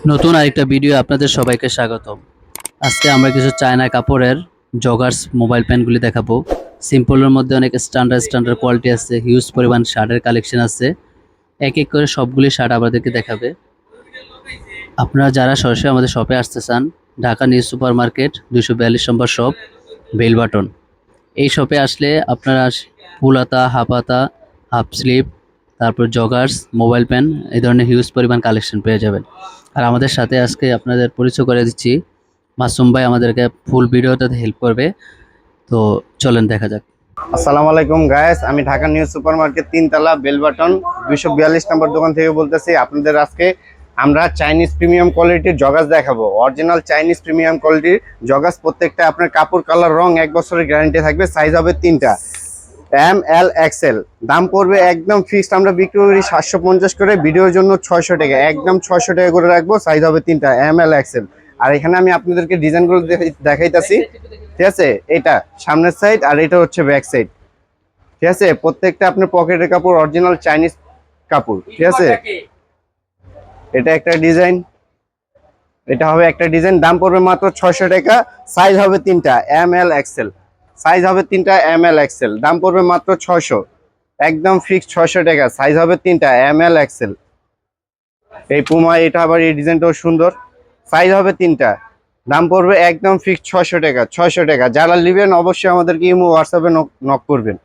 নতুন আরেকটা ভিডিও আপনাদের সবাইকে স্বাগতম। আজকে আমরা কিছু চায়না কাপড়ের জগার্স মোবাইল প্যান্টগুলি দেখাবো। সিম্পলের মধ্যে অনেক স্ট্যান্ডার্ড কোয়ালিটি আছে, হিউজ পরিমাণ শার্টের কালেকশন আছে। এক এক করে সবগুলি শার্ট আমাদেরকে দেখাবে। আপনারা যারা সরাসরি আমাদের শপে আসতে চান, ঢাকা নিউ সুপার মার্কেট 242 নম্বর শপ, বেল বাটন। এই শপে আসলে আপনারা ফুল হাতা, হাফ হাতা, হাফ স্লিভ, তারপর জগার্স, মোবাইল প্যান এই ধরনের হিউজ পরিমাণ কালেকশন পেয়ে যাবেন। আর আমাদের সাথে আজকে আপনাদের পরিচয় করে দিচ্ছি, মাসুম ভাই আমাদেরকে ফুল ভিডিওটাতে হেল্প করবে। তো চলেন দেখা যাক। আসসালামু আলাইকুম গাইস, আমি ঢাকা নিউ সুপার মার্কেট 3 তলা বেল বাটন 242 নম্বর দোকান থেকে বলতেছি। আপনাদের আজকে আমরা চাইনিজ প্রিমিয়াম কোয়ালিটির জগাস দেখাবো। অরিজিনাল চাইনিজ প্রিমিয়াম কোয়ালিটির জগাস, প্রত্যেকটা আপনার কাপড়, কালার, রং 1 বছরের গ্যারান্টি থাকবে। সাইজ হবে 3টা, এম, এল, এক্সেল। দাম পড়বে একদম ফিক্সড, আমরা বিক্রি করি 750 করে, ভিডিওর জন্য 600 টাকা, একদম 600 টাকা করে রাখবো। সাইজ হবে 3টা, এম, এল, এক্সেল। আর এখানে আমি আপনাদেরকে ডিজাইনগুলো দেখাইতাছি, ঠিক আছে? এটা সামনের সাইড আর এটা হচ্ছে ব্যাক সাইড, ঠিক আছে? প্রত্যেকটা আপনার পকেটের কাপড়, অরিজিনাল চাইনিজ কাপড়, ঠিক আছে? এটা একটা ডিজাইন, এটা হবে একটা ডিজাইন। দাম পড়বে মাত্র 600 টাকা। সাইজ হবে 3টা, এম, এল, এক্সেল। সাইজ হবে 3টা, এম, এল, এক্সেল। দাম পড়বে মাত্র 600, একদম ফিক্সড 600 টাকা। সাইজ হবে 3টা, এম, এল, এক্সেল। এই পুমা, এটা আবার এই ডিজাইনটাও সুন্দর। সাইজ হবে 3টা, দাম পড়বে একদম ফিক্সড 600 টাকা। 600 টাকা। যারা নেবেন অবশ্যই আমাদেরকে ইমো, হোয়াটসঅ্যাপে নক করবেন।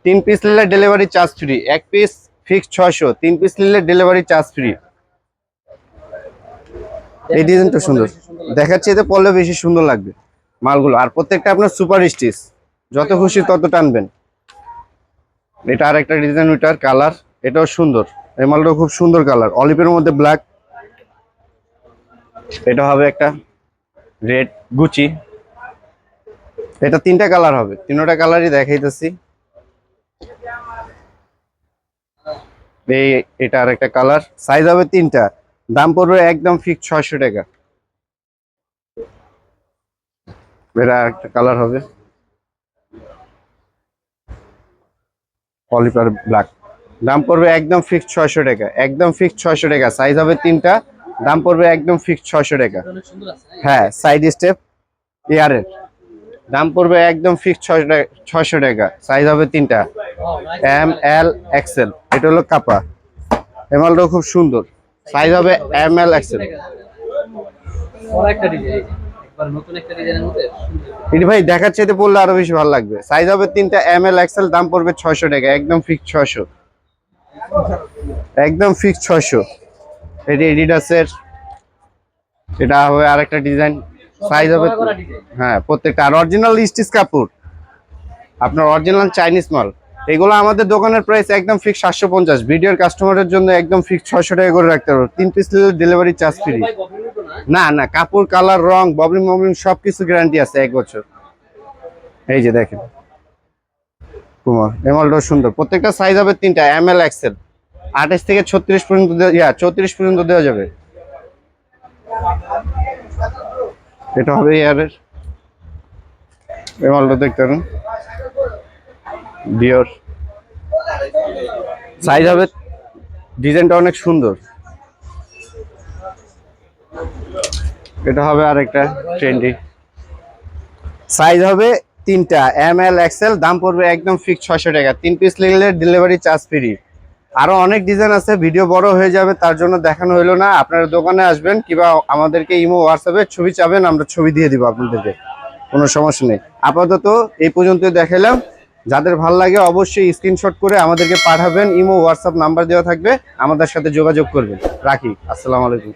3 পিস নিলে delivery charge free. 1 piece fixed 600, 3 piece নিলে ডেলিভারি চার্জ ফ্রি। এই ডিজাইনটা সুন্দর দেখাচ্ছে, এতে পরলে বেশি সুন্দর লাগবে মালগুলো। আর প্রত্যেকটা আপনার সুপার স্টিচ, যত খুশি তত টানবেন। এটা আর একটা ডিজাইন, ওইটার কালার এটাও সুন্দর। এই মালটাও খুব সুন্দর কালার, অলিভের মধ্যে ব্ল্যাক। এটা হবে একটা রেড গুচি। এটা 3টা কালার হবে, 3টা কালারই দেখাইতেছি। এটা আর একটা কালার। সাইজ হবে 3টা, দাম পড়বে একদম ফিক্সড 600 টাকা। এটা একটা কালার হবে অলিভার ব্ল্যাক। দাম পড়বে একদম ফিক্সড 600 টাকা, একদম ফিক্সড 600 টাকা। সাইজ হবে 3টা, দাম পড়বে একদম ফিক্সড 600 টাকা। হ্যাঁ, সাইড স্টেপ ইয়ারের দাম পড়বে একদম ফিক্সড 600 টাকা। সাইজ হবে 3টা, এম, এল, এক্সেল। এটা হলো কাপা, এমালটাও খুব সুন্দর। সাইজ হবে এম, এল, এক্সেল। এটি ভাই দেখাচ্ছে, এতে পড়লে আরো বেশি ভালো লাগবে। সাইজ হবে 3টা, এম, এল, এক্সেল। দাম পড়বে 600 টাকা, একদম ফিক্সড 600, একদম ফিক্সড 600। এটি এডিডাসের, এটা হবে আরেকটা ডিজাইন। সাইজ হবে, হ্যাঁ, প্রত্যেকটা আর অরিজিনাল স্টিচ কাপড়, আপনার অরিজিনাল চাইনিজ মাল। এগুলো আমাদের দোকানের প্রাইস একদম ফিক্স 750, ভিডিওর কাস্টমারের জন্য একদম ফিক্স 600 টাকা করে রাখতে পারবো। 3 পিস নিলে ডেলিভারি চার্জ ফ্রি। না না, কাপড়, কালার, রং, ববলিং মবলিং সবকিছু গ্যারান্টি আছে 1 বছর। এই যে দেখেন কুমার, এমলটাও সুন্দর। প্রত্যেকটা সাইজ হবে 3টা, এম, এল, এক্সেল। 28 থেকে 36 পর্যন্ত, 34 পর্যন্ত দেওয়া যাবে। এটা হবে ইয়ারের, এমলটা দেখতে পারেন ডিওর। সাইজ হবে, ডিজাইনটা অনেক সুন্দর। এটা হবে আরেকটা ট্রেন্ডি। সাইজ হবে 3টা, এম, এল, এক্সেল। দাম পড়বে একদম ফিক্স 600 টাকা। 3 পিস নিলে ডেলিভারি চার্জ ফ্রি। আরো অনেক ডিজাইন আছে, ভিডিও বড় হয়ে যাবে, তার জন্য দেখানো হলো না। আপনারা দোকানে আসবেন কিংবা আমাদেরকে ইমো, হোয়াটসঅ্যাপে ছবি চাবেন, আমরা ছবি দিয়ে দিব আপনাদেরকে, কোনো সমস্যা নেই। আপাতত এই পর্যন্ত দেখালাম। যাদের ভালো লাগে অবশ্যই স্ক্রিনশট করে আমাদেরকে পাঠাবেন। ইমো, হোয়াটসঅ্যাপ নাম্বার দেওয়া থাকবে, আমাদের সাথে যোগাযোগ করবেন। রাখি, আসসালামু আলাইকুম।